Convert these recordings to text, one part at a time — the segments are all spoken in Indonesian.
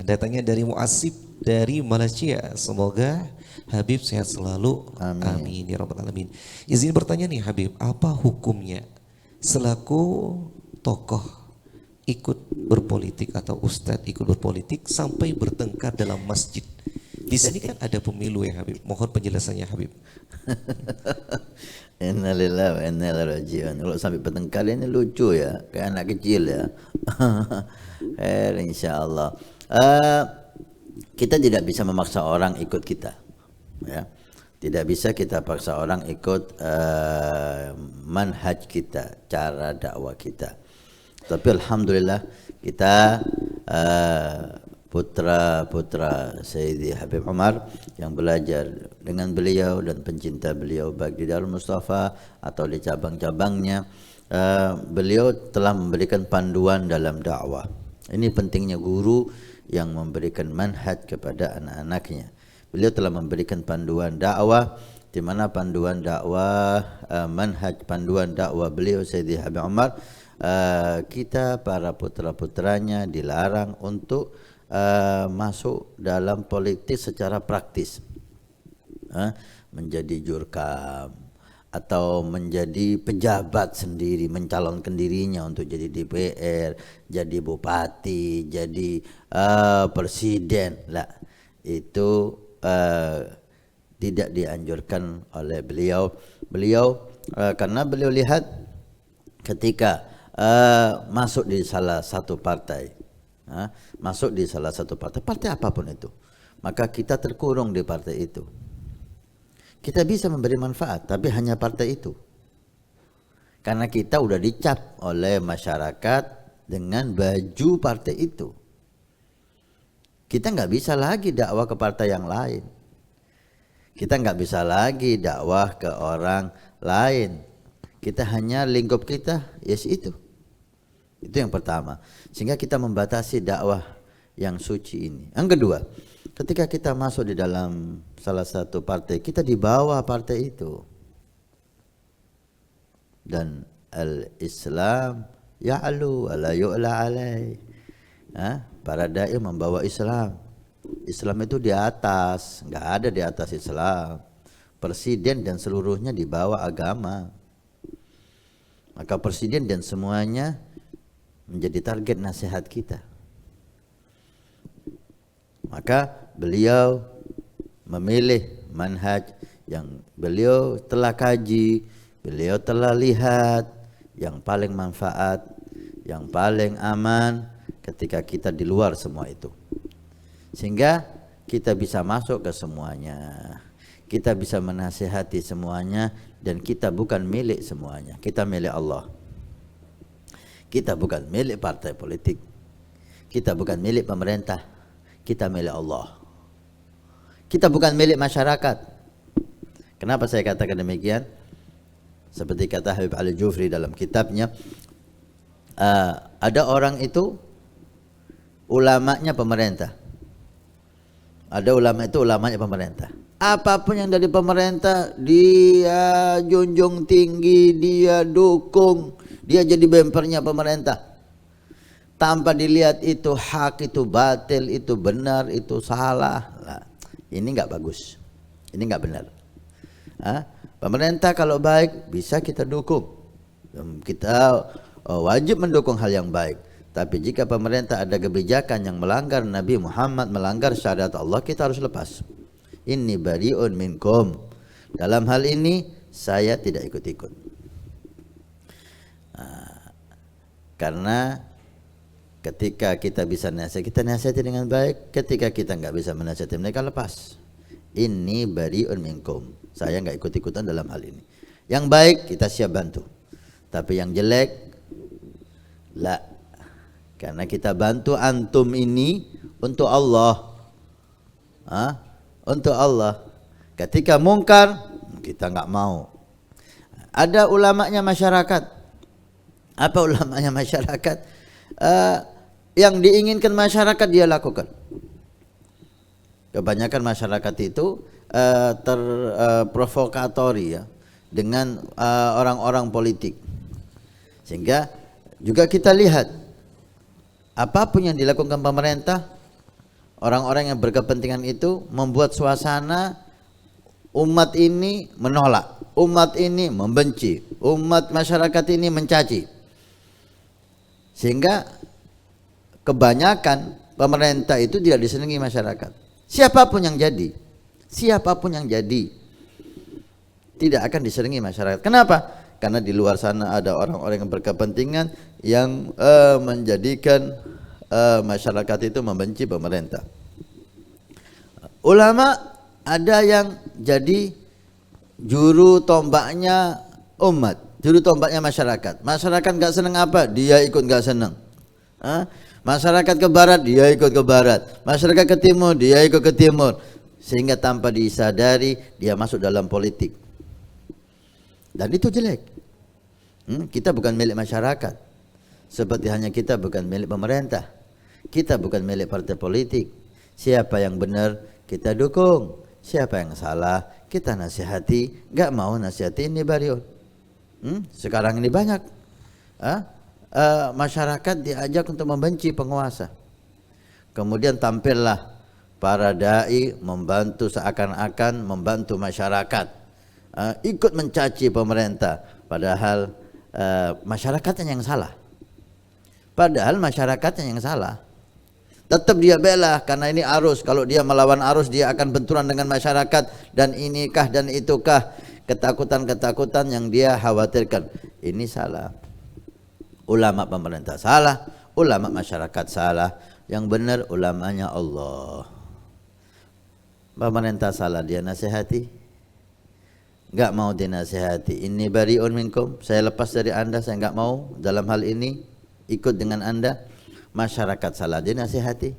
datangnya dari Muasib dari Malaysia. Semoga Habib sehat selalu. Amin. Amin ya rabbal alamin. Izin bertanya nih Habib, apa hukumnya selaku tokoh ikut berpolitik atau ustadz ikut berpolitik sampai bertengkar dalam masjid? Di sini kan ada pemilu ya Habib. Mohon penjelasannya Habib. Innalillahi wa inna ilaihi raji'un. Kalau sampai bertengkar ini lucu ya, kayak anak kecil ya. Insyaallah. Kita tidak bisa memaksa orang ikut kita, ya. Tidak bisa kita paksa orang ikut manhaj kita, cara dakwah kita. Tapi alhamdulillah kita putra-putra Sayyidi Habib Umar yang belajar dengan beliau dan pencinta beliau baik di Darul Mustafa atau di cabang-cabangnya, beliau telah memberikan panduan dalam dakwah. Ini pentingnya guru yang memberikan manhaj kepada anak-anaknya. Beliau telah memberikan panduan dakwah, di mana panduan dakwah, manhaj panduan dakwah beliau Sayyidi Habib Umar, kita para putra-putranya dilarang untuk masuk dalam politik secara praktis, menjadi jurkam atau menjadi pejabat sendiri, mencalonkan dirinya untuk jadi DPR, jadi bupati, jadi presiden. Lah, itu tidak dianjurkan oleh beliau. Karena beliau lihat ketika masuk di salah satu partai, partai apapun itu, maka kita terkurung di partai itu. Kita bisa memberi manfaat, tapi hanya partai itu. Karena kita udah dicap oleh masyarakat dengan baju partai itu. Kita nggak bisa lagi dakwah ke partai yang lain. Kita nggak bisa lagi dakwah ke orang lain. Kita hanya lingkup kita, yes itu. Itu yang pertama. Sehingga kita membatasi dakwah yang suci ini. Yang kedua, ketika kita masuk di dalam salah satu partai, kita di bawah partai itu. Dan al-Islam ya'lu wa la yu'la alaih. Para dai membawa Islam. Islam itu di atas, enggak ada di atas Islam. Presiden dan seluruhnya di bawah agama. Maka presiden dan semuanya menjadi target nasihat kita. Maka beliau memilih manhaj yang beliau telah kaji, beliau telah lihat yang paling manfaat, yang paling aman ketika kita di luar semua itu. Sehingga kita bisa masuk ke semuanya, kita bisa menasihati semuanya, dan kita bukan milik semuanya, kita milik Allah. Kita bukan milik partai politik, kita bukan milik pemerintah, kita milik Allah. Kita bukan milik masyarakat. Kenapa saya katakan demikian? Seperti kata Habib Ali Jufri dalam kitabnya, ada orang itu ulamanya pemerintah. Ada ulama itu ulamanya pemerintah. Apapun yang dari pemerintah dia junjung tinggi, dia dukung, dia jadi bempernya pemerintah. Tanpa dilihat itu hak, itu batil, itu benar, itu salah. Nah, ini enggak bagus. Ini enggak benar. Pemerintah kalau baik bisa kita dukung. Kita wajib mendukung hal yang baik. Tapi jika pemerintah ada kebijakan yang melanggar Nabi Muhammad, melanggar syariat Allah, kita harus lepas. Inni bari'un minkum. Dalam hal ini saya tidak ikut-ikut. Karena ketika kita bisa nasihat, kita nasihati dengan baik. Ketika kita nggak bisa menasihati mereka, lepas. Inni bari'un minkum. Saya nggak ikut-ikutan dalam hal ini. Yang baik kita siap bantu. Tapi yang jelek, la. Karena kita bantu antum ini untuk Allah. Untuk Allah. Ketika mungkar, kita nggak mau. Ada ulamanya masyarakat. Apa ulamanya masyarakat? Yang diinginkan masyarakat dia lakukan. Kebanyakan masyarakat itu terprovokatori ya dengan orang-orang politik. Sehingga juga kita lihat apapun yang dilakukan pemerintah Orang-orang yang berkepentingan itu membuat suasana umat ini menolak, umat ini membenci, umat masyarakat ini mencaci. Sehingga kebanyakan pemerintah itu tidak disenangi masyarakat. Siapapun yang jadi tidak akan disenangi masyarakat. Kenapa? Karena di luar sana ada orang-orang yang berkepentingan yang menjadikan masyarakat itu membenci pemerintah. Ulama ada yang jadi juru tombaknya umat, juru tombaknya masyarakat. Masyarakat nggak senang apa, dia ikut nggak senang. Masyarakat ke barat, dia ikut ke barat. Masyarakat ke timur, dia ikut ke timur. Sehingga tanpa disadari dia masuk dalam politik. Dan itu jelek. Kita bukan milik masyarakat. Seperti hanya kita bukan milik pemerintah. Kita bukan milik partai politik. Siapa yang benar kita dukung. Siapa yang salah kita nasihati. Gak mau nasihati ini Bariun. Sekarang ini banyak masyarakat diajak untuk membenci penguasa. Kemudian tampillah para dai membantu seakan-akan membantu masyarakat, ikut mencaci pemerintah, padahal masyarakatnya yang salah. Tetap dia bela karena ini arus. Kalau dia melawan arus dia akan benturan dengan masyarakat dan inikah dan itukah, ketakutan-ketakutan yang dia khawatirkan. Ini salah. Ulama pemerintah salah, ulama masyarakat salah. Yang benar ulamanya Allah. Pemerintah salah dia nasihati, enggak mau dinasihati. Inni bariun minkum, saya lepas dari anda, saya enggak mau dalam hal ini ikut dengan anda. Masyarakat salah dinasihati,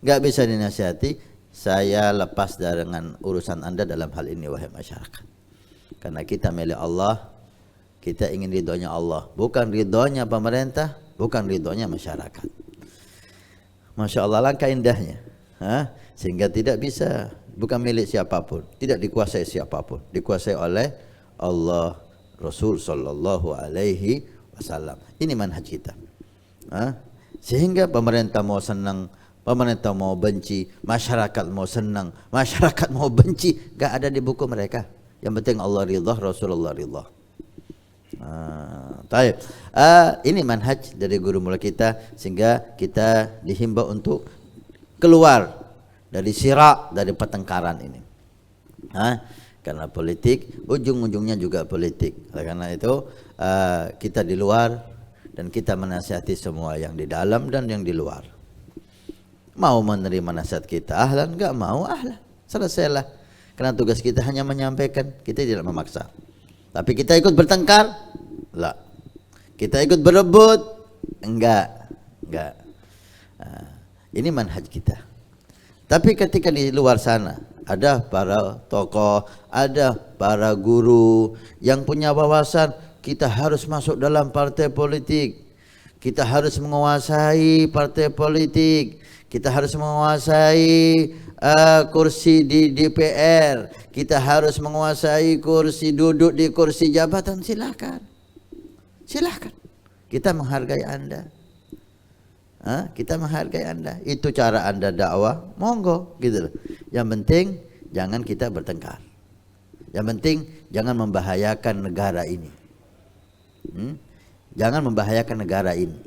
enggak bisa dinasihati. Saya lepas dengan urusan anda dalam hal ini wahai masyarakat. Karena kita milik Allah, kita ingin ridhonya Allah, bukan ridhonya pemerintah, bukan ridhonya masyarakat. Masya Allah, langkah indahnya. Sehingga tidak bisa, bukan milik siapapun, tidak dikuasai siapapun, dikuasai oleh Allah, Rasul sallallahu alaihi wasallam. Ini manhaj kita. Sehingga pemerintah mau senang, pemerintah mau benci, masyarakat mau senang, masyarakat mau benci, gak ada di buku mereka. Yang penting Allah ridha, Rasulullah ridha. Ini manhaj dari guru mula kita, sehingga kita dihimbau untuk keluar dari sirak, dari pertengkaran ini. Karena politik ujung-ujungnya juga politik. Oleh karena itu kita di luar dan kita menasihati semua yang di dalam dan yang di luar. Mau menerima nasihat kita ahlan, enggak mau ahlan, selesailah. Karena tugas kita hanya menyampaikan, kita tidak memaksa. Tapi kita ikut bertengkar? Lah. Kita ikut berebut? Enggak. Ini manhaj kita. Tapi ketika di luar sana ada para tokoh, ada para guru yang punya wawasan, kita harus masuk dalam partai politik. Kita harus menguasai partai politik. Kita harus menguasai kursi di DPR. Kita harus menguasai kursi, duduk di kursi jabatan. Silakan. Kita menghargai Anda. Kita menghargai Anda. Itu cara Anda dakwah, monggo gitu loh. Yang penting jangan kita bertengkar. Yang penting jangan membahayakan negara ini. Jangan membahayakan negara ini.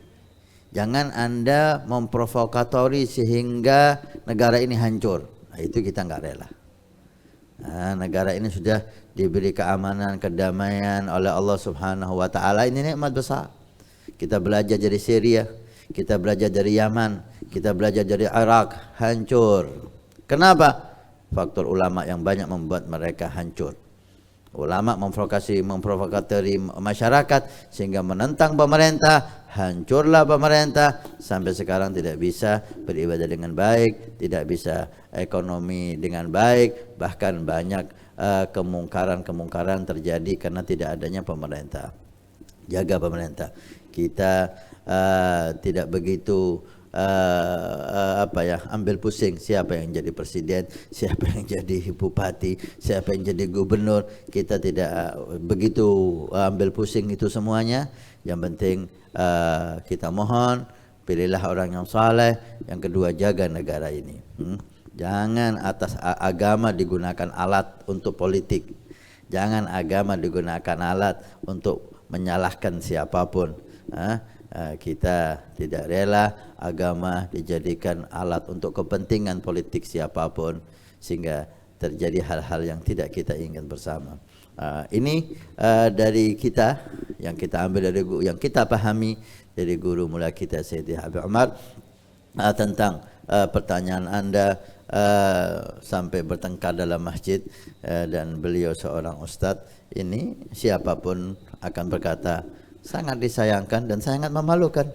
Jangan Anda memprovokatori sehingga negara ini hancur. Nah, itu kita nggak rela. Negara ini sudah diberi keamanan, kedamaian oleh Allah Subhanahu wa taala. Ini nikmat besar. Kita belajar dari Syria, kita belajar dari Yaman, kita belajar dari Irak, hancur. Kenapa? Faktor ulama yang banyak membuat mereka hancur. Ulama memprovokatori masyarakat sehingga menentang pemerintah, hancurlah pemerintah, sampai sekarang tidak bisa beribadah dengan baik, tidak bisa ekonomi dengan baik, bahkan banyak kemungkaran terjadi karena tidak adanya pemerintah. Jaga pemerintah. Kita tidak begitu ambil pusing siapa yang jadi presiden, siapa yang jadi bupati, siapa yang jadi gubernur. Kita tidak begitu ambil pusing itu semuanya. Yang penting kita mohon pilihlah orang yang saleh, yang kedua jaga negara ini. Jangan atas agama digunakan alat untuk politik. Jangan agama digunakan alat untuk menyalahkan siapapun. Kita tidak rela agama dijadikan alat untuk kepentingan politik siapapun, sehingga terjadi hal-hal yang tidak kita inginkan bersama. Ini dari kita yang kita ambil dari yang kita pahami dari guru mula kita Sayyidi Habib Umar tentang pertanyaan Anda sampai bertengkar dalam masjid dan beliau seorang ustadz. Ini siapapun akan berkata sangat disayangkan dan sangat memalukan.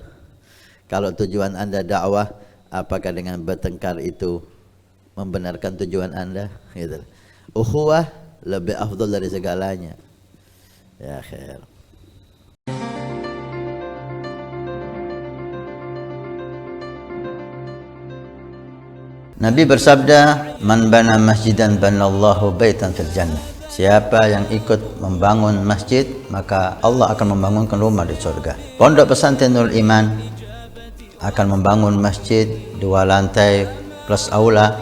Kalau tujuan Anda dakwah, apakah dengan bertengkar itu membenarkan tujuan Anda? Gitu. Ukhuwah lebih afdal dari segalanya. Ya khair. Nabi bersabda, "Man bana masjidan banallahu baitan fil jannah." Siapa yang ikut membangun masjid, maka Allah akan membangunkan rumah di surga. Pondok Pesantren Nurul Iman akan membangun masjid 2 lantai plus aula.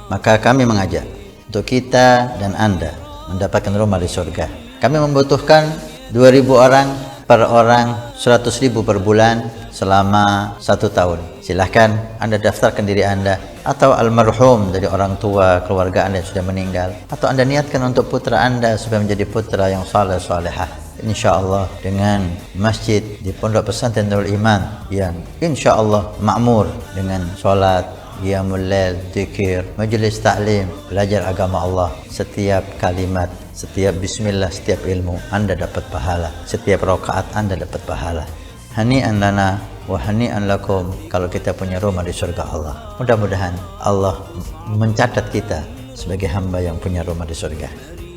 Maka kami mengajak untuk kita dan Anda mendapatkan rumah di surga. Kami membutuhkan 2.000 orang, per orang 100.000 per bulan selama 1 tahun. Silahkan Anda daftarkan diri Anda atau almarhum dari orang tua keluarga Anda yang sudah meninggal, atau Anda niatkan untuk putra Anda supaya menjadi putra yang saleh salehah. InsyaAllah dengan masjid di Pondok Pesantren Nurul Iman yang insyaAllah makmur dengan sholat, qiyamul lail, zikir, majlis ta'lim, belajar agama Allah. Setiap kalimat, setiap bismillah, setiap ilmu Anda dapat pahala. Setiap rakaat Anda dapat pahala. Hani'an lana wa hani'an lakum kalau kita punya rumah di surga Allah. Mudah-mudahan Allah mencatat kita sebagai hamba yang punya rumah di surga.